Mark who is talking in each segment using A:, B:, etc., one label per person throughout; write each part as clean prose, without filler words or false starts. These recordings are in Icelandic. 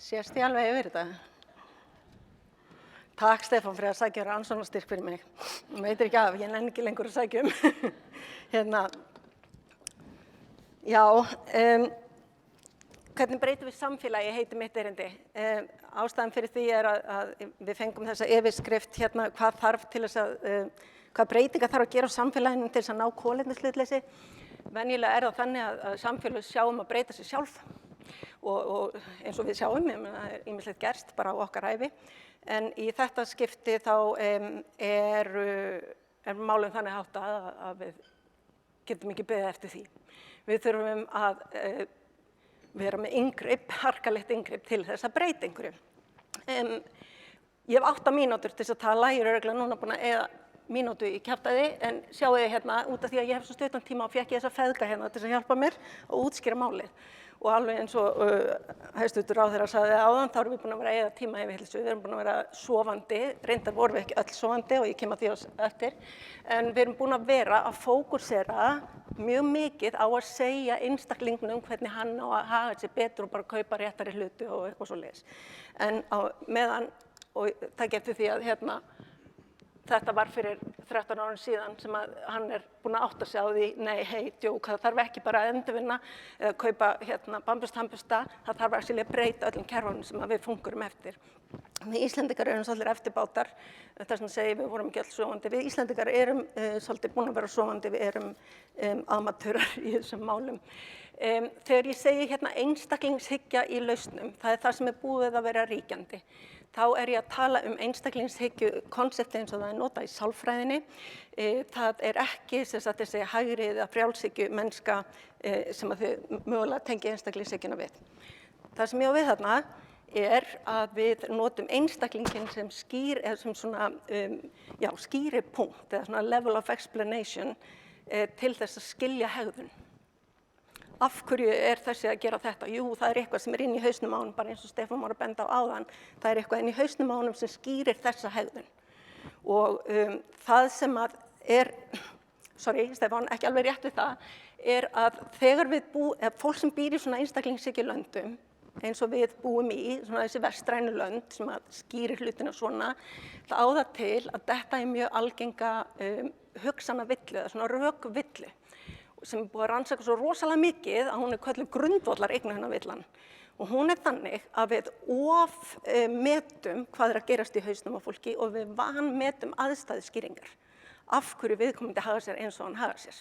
A: Sést ég alveg yfir þetta? Takk Stefán fyrir að sækja rannsóknarstyrk fyrir mig. Ég veitir ekki af, ég nenni ekki lengur að sækja Já, hvernig breytum við samfélagi heiti mitt erindi. Ástæðan fyrir því að við fengum þessa yfirskrift hvað þarf til þess hvað breytingar þarf að gera á samfélaginu til þess að ná kolefnishlutleysi. Venjulega það þannig að samfélög sjáum að breyta sig sjálf og eins og við sjáum, það ýmislegt gerst bara á okkar ævi. En í þetta skipti þá málum þannig háttað að við getum ekki beðið eftir því. Við þurfum að vera með inngrip, harkalegt inngrip til þess að breyta einhverju. Ég hef 8 mínútur til þess að tala, ég örugglega núna búin að eyða mínútu í kjaftaði, en sjáu þið hérna, út af því að ég hef svo stuttan tíma og fékk ég þessa feðga hérna til þess að hjálpa mér að útskýra málið. Og alveg eins og hæstvirtur ráðherra sagði áðan, þá erum við búin að vera að eyða tíma í vitleysu, við erum búin að vera sofandi, reyndar vorum við ekki öll sofandi og ég kem að því eftir, en við erum búin að vera að fókusera mjög mikið á að segja einstaklingnum hvernig hann á að haga sér betur og bara kaupa réttari hluti og eitthvað svoleiðis. En á meðan, og það getur því að þetta var fyrir 13 árum síðan sem að hann búinn að átta sig á því, nei, djók, það þarf ekki bara að endurvinna eða kaupa bambusthampusta, það þarf að breyta öllum kerfunum sem við fungurum eftir. Við Íslendingar erum svolítið eftirbátar, þess vegna segi við vorum ekki öll sofandi. Við Íslendingar erum svolítið búin að vera sofandi, við erum amatúrar í þessum málum. Þegar ég segi einstaklingshyggja í lausnum, það það sem búið að vera ríkjandi. Þá ég að tala einstaklingshyggju konsepti eins og það notað í sálfræðinni. Það ekki þessi hægri eða frjálshyggju mennska sem að þau mögulega tengja einstaklingshyggjuna við. Það sem ég á við þarna að við notum einstaklinginn sem skýripunkt eða svona level of explanation til þess að skilja hegðun. Af hverju þessi að gera þetta? Jú, það eitthvað sem inni í hausnum á honum, bara eins og Stefán var að benda á áðan. Það eitthvað inni í hausnum á honum sem skýrir þessa hegðun. Og það sem að Stefán, ekki alveg rétt við það, að þegar fólk sem býr í svona einstaklingshyggjulöndum, eins og við búum í, svona þessi vestrænu lönd sem að skýrir hlutina svona, það á það til að þetta mjög algenga hugsanavillu, eða svona rökvillu, sem búið að rannsaka svo rosalega mikið að hún kölluð grundvallar eignarhugnavillan. Og hún þannig að við ofmetum hvað að gerast í hausnum á fólki og við vanmetum aðstæðuskýringar. Af hverju viðkomandi haga sér eins og hann haga sér.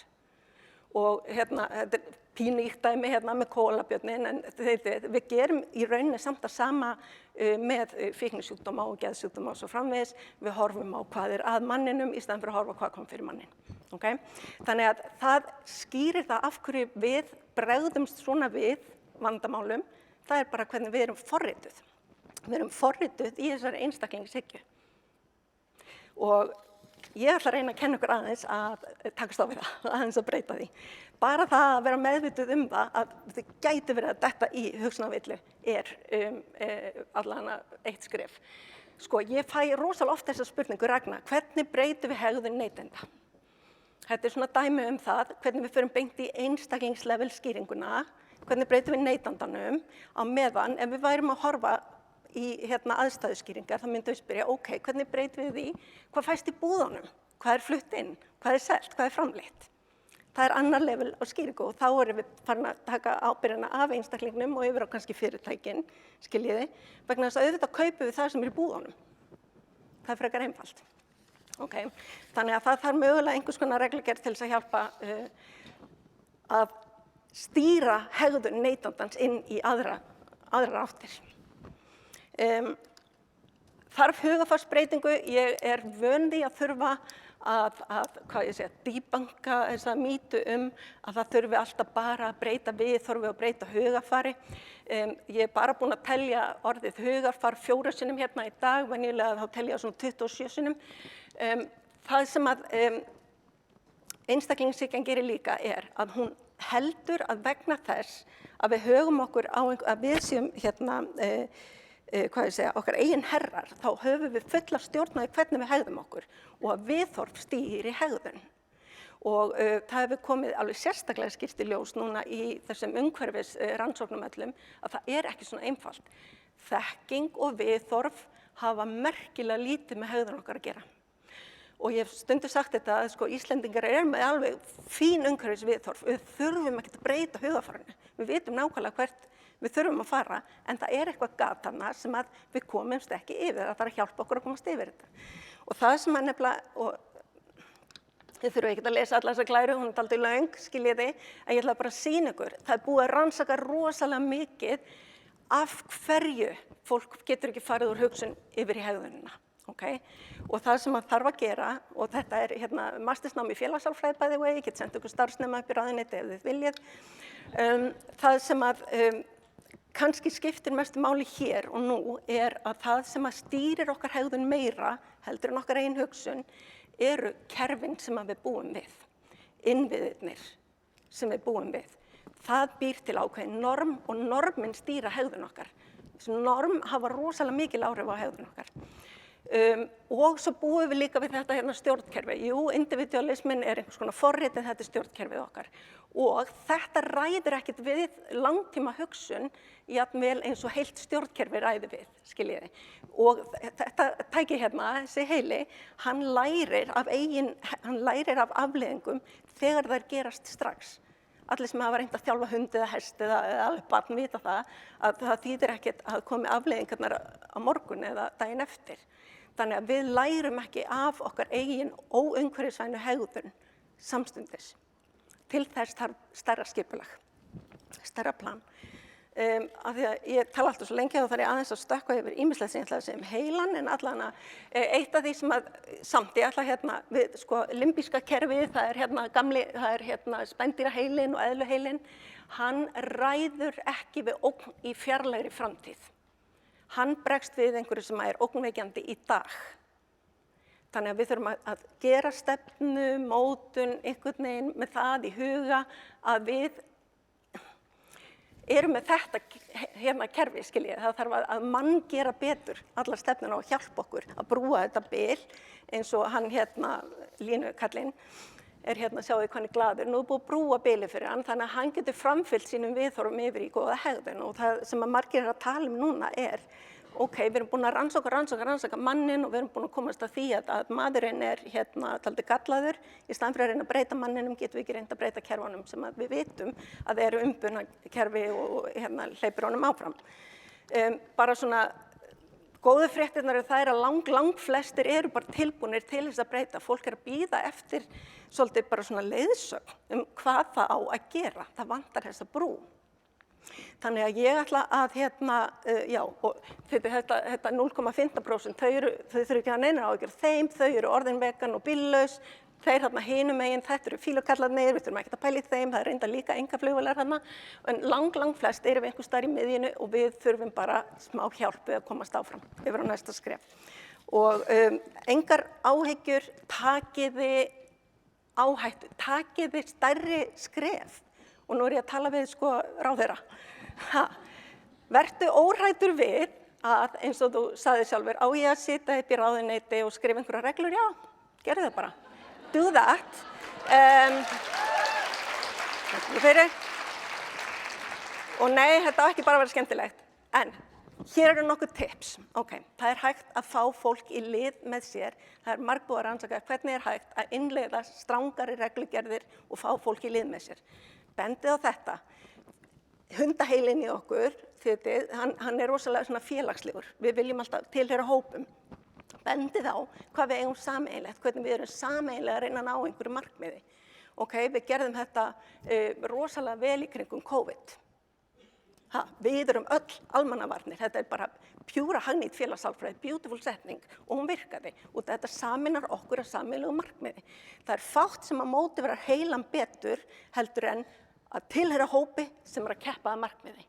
A: Og þetta pínu íktæmi með kólabjörnin, en við gerum í rauninni samt að sama með fíknisjúkdóma og geðsjúkdóma og svo framvegis. Við horfum á hvað að manninum í staðinn fyrir að horfa hvað kom fyrir mannin. Okay? Þannig að það skýrir það af hverju við bregðumst svona við vandamálum, það bara hvernig við erum forrituð. Við erum forrituð í þessari einstaklingshyggju. Og ég ætla að reyna að kenna ykkur aðeins að takast á við það, aðeins að breyta því. Bara það að vera meðvituð það að þið gæti verið að detta í hugsunarvillu allavega eitt skref. Sko, ég fæ rosalega oft þessa spurningu, Ragna, hvernig breytum við hegðun neytenda? Þetta svona dæmi það, hvernig við förum beint í einstaklingslevel skýringuna, hvernig breytum við neytandanum, á meðan ef við værum að horfa í aðstæðuskýringar, þá myndum við spyrja, ok, hvernig breytum við því, hvað fæst í búðunum, hvað flutt inn, hvað selt, hvað framleitt. Það annar level á skýringu og þá erum við farin að taka ábyrgðina af einstaklingnum og yfir á kannski fyrirtækin, skiljiði, vegna þess að auðvitað kaupum við það sem í búðunum. Það frekar einfalt. Okay. Þannig að það þarf mögulega einhvers konar reglugerð til þess að hjálpa að stýra hegðun neytandans inn í aðrar áttir. Þarf hugarfarsbreytingu, ég vön því að þurfa að debunka þessa mýtu að það þurfi alltaf bara að breyta viðhorfi og breyta hugarfari. Ég bara búin að telja orðið hugarfar 4 sinnum hérna í dag, venjulega þá telja svona 27 sinnum. Það sem að einstaklingshyggjan gerir líka að hún heldur að vegna þess að við högum okkur á að við séum okkar eigin herrar, þá höfum við fulla stjórn á hvernig við hegðum okkur og að viðhorf stýri hegðun. Og það hefur komið alveg sérstaklega skýrt í ljós núna í þessum umhverfis rannsóknum öllum að það ekki svona einfalt. þekking og viðhorf hafa merkilega lítið með hegðun okkar að gera. Og ég hef stundum sagt þetta að sko, Íslendingar með alveg fín umhverfisviðhorf. Við þurfum ekki að breyta hugarfarinu. Við vitum nákvæmlega hvert við þurfum að fara, en það eitthvað gat þarna sem að við komumst ekki yfir. Það þarf að hjálpa okkur að komast yfir þetta. Og það sem að nefnilega, og þið þurfum ekki að lesa alla þessa glæru, hún dálítið löng, skiljiði, en ég ætla bara að sýna ykkur. Það búið að rannsaka rosalega mikið af hverju fólk getur ekki farið úr hugsun yfir í hegðunina. Okay? Og það sem að þarf að gera, og þetta mastersnám í félagssálfræði by the way, ég get sendt ykkur starfsnema upp í ráðuneyti ef þið viljið. Það sem að kannski skiptir mestu máli hér og nú að það sem að stýrir okkar hegðun meira heldur en okkar eigin hugsun eru kerfin sem að við búum við, innviðirnir sem við búum við. Það býr til ákveðin norm og normin stýra hegðun okkar. Þessi norm hafa rosalega mikil áhrif á hegðun okkar. Og svo búum við líka við þetta stjórnkerfi. Jú, individualismin einhvers konar forrit en þetta stjórnkerfið okkar. Og þetta ræðir ekkert við langtíma hugsun jafnvel eins og heilt stjórnkerfi ræðir við, skiljiði. Og þetta tæki þessi heili, hann lærir af afleiðingum þegar þær gerast strax. Allir sem hafa reynt að þjálfa hund eða hest eða alveg barn vita að það þýðir ekkert að komi afleiðingarnar á morgun eða daginn eftir. Þannig að við lærum ekki af okkar eigin óumhverfisvænu hegðun samstundis. Til þess þarf stærra skipulag, stærra plan. Af því að ég tala alltaf svo lengi þá þarf ég aðeins að stökkva yfir ýmislegt sem ég ætla að segja heilann, en allan eitt af því sem samt ég ætla við limbíska kerfið, það er spendýraheilinn og eðluheilinn, hann ræður ekki við ógn í fjarlægri framtíð. Hann bregst við einhverju sem ógnvekjandi í dag. Þannig að við þurfum að gera stefnu, mótun, einhvern veginn með það í huga að við erum með þetta kerfi, skiljið. Það þarf að mann gera betur alla stefnuna og hjálpa okkur að brúa þetta bil eins og hann línukallinn sjáðu hvað hann glaður. Nú búið að brúa bilið fyrir hann, þannig að hann getur framfylgt sínum viðhorfum yfir í góða hegðun. Og það sem að margir að tala núna ok, við erum búin að rannsaka manninn og við erum búin að komast að því að maðurinn dálítið gallaður. Í staðinn fyrir að reyna að breyta manninum getum við ekki reynt að breyta kerfunum sem að við vitum að eru umbuna kerfi og hleypir honum áfram. Bara svona góðu fréttirnar eru að lang flestir eru bara tilbúnir til þess að breyta. Fólk að bíða eftir svolítið bara svona leiðsögn hvað það á að gera. Það vantar þessa brú. Þannig að ég ætla að og þetta 0,5%, þau þurfa ekki að neina áhyggjur þeim, þau eru orðin vegan og bíllaus, þeir hinum megin, þetta eru fílukallarnir, við þurfum ekki að pæla í þeim, það er reyndar líka einkaflugvélar en lang flest erum við einhvers staðar í miðjunni og við þurfum bara smá hjálp við að komast áfram yfir á næsta skref. Og engar áhyggjur, takiði áhættu, takiði stærri skref. Og nú ég að tala við ráðherra. Vertu óhræddur við að, eins og þú sagði sjálfur, á ég að sitja upp í ráðuneyti og skrifa einhverja reglur? Já, gerðu það bara. Do that. Og nei, þetta á ekki bara að vera skemmtilegt. En hér eru nokkuð tips. Okay. Það hægt að fá fólk í lið með sér. Það margbúið að rannsaka hvernig hægt að innleiða strangari reglugerðir og fá fólk í lið með sér. Bendið á þetta. Hundaheilinn í okkur, hann rosalega svona félagslegur. Við viljum alltaf tilheyra hópum. Bendið á hvað við eigum sameiginlegt, hvernig við erum sameiginlega að reyna að ná einhverju markmiði. Okay, við gerðum þetta rosalega vel í kringum COVID. Við erum öll almannavarnir. Þetta bara pjúra hagnýtt félagssálfræði, beautiful setning og hún virkaði. Og þetta sameinar okkur að sameiginlegu markmiði. Það fátt sem að mótiverar heilan betur heldur en að tilheyra hópi sem að keppa að markmiði.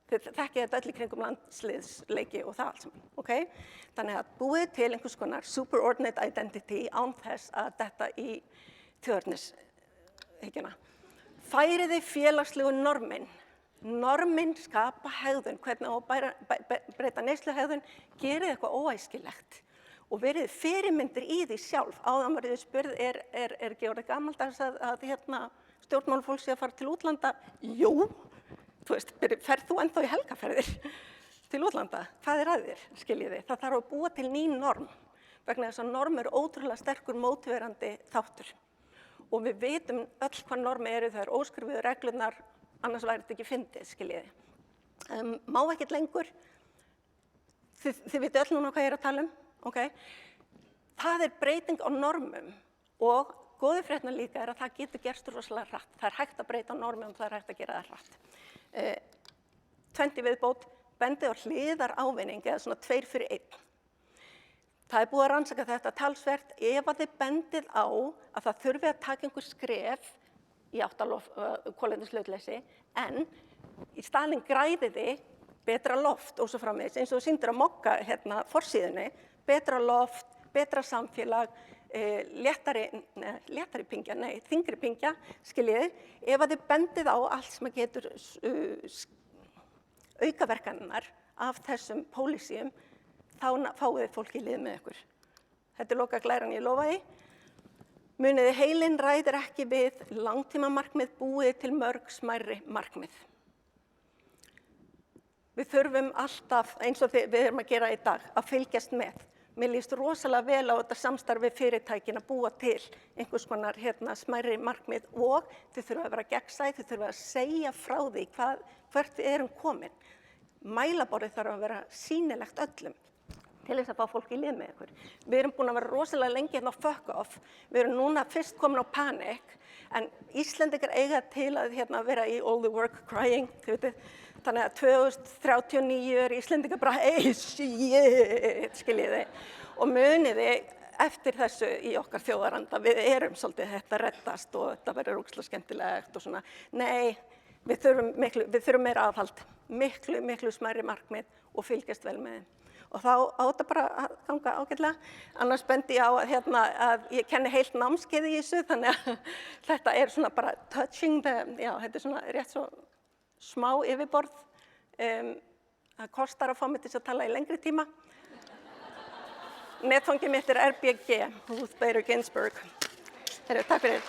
A: Þið þekkið þetta öll í kringum landsliðsleiki og það allt saman. Okay? Þannig að búið til einhvers konar superordinate identity án þess að þetta í þjóðernishyggjuna. Færiði félagslegu normin. Normin skapa hegðun, hvernig á að breyta neysluhegðun, gerið eitthvað óæskilegt og verið fyrirmyndir í því sjálf. Áðan var þið spurð, er ekki orðið gamaldags að stjórnmálafólk sé að fara til útlanda? Jú, þú veist, ferð þú ennþá í helgarferðir? til útlanda. Hvað að þér, skiljiði? Það þarf að búa til ný norm, vegna þess að norm ótrúlega sterkur mótverandi þáttur. Og við vitum öll hvað normi eru, það óskrifuðu reglurnar, annars væri þetta ekki fyndið, skiljiði. Má ekkert lengur, þið vitið öll núna hvað ég að tala ok? Það breyting á normum og góðu fréttirnar líka að það getur gerst rosalega hratt. Það hægt að breyta normum, það hægt að gera það hratt. 20 viðbót, bendið á hliðar ávinning eða svona 2 fyrir 1. Það búið að rannsaka þetta talsvert ef að þið bendið á að það þurfi að taka einhver skref í átt að kolefnishlutleysi en í staðinn græðiði betra loft og svo framvegis, eins og þú sýndir að mokka forsíðunni, betra loft, betra samfélag, léttari pingja, þyngri pingja, skiljiði, ef að þið bendið á allt sem getur aukaverkanirnar af þessum pólísíum, þá fáið þið fólk í lið með ykkur. Þetta lokaglæran, ég lofa því. Muniði heilinn ræðir ekki við langtímamarkmið búið til mörg smærri markmið. Við þurfum alltaf, eins og við erum að gera í dag, að fylgjast með. Mér líst rosalega vel á þetta samstarfi fyrirtækin að búa til einhvers konar smærri markmið og þið þurfa að vera gegnsæ, þið þurfa að segja frá því hvert við erum komin. Mælaborðið þarf að vera sýnilegt öllum til þess að fá fólk í lið með ykkur. Við erum búin að vera rosalega lengi á fuck off, við erum núna fyrst komin á panic, en Íslendingar eiga til að vera í all the work crying, þið veitir. Þannig að 2039 Íslendingar bara, shit, skiljiði. Og muniði eftir þessu í okkar þjóðaranda, við erum svolítið þetta reddast og þetta verður ógeðslega skemmtilegt og svona. Nei, við þurfum meira aðhald, miklu smærri markmið og fylgjast vel með þeim. Og þá á þetta bara að ganga ágætlega. Annars bendi ég á að ég kenni heilt námskeið í þessu, þannig að þetta svona bara touching, þetta svona rétt svo smá yfirborð. Það kostar að fá mig til að tala í lengri tíma. Netfangið mitt RBG, Ruth Bader Ginsburg. Takk fyrir.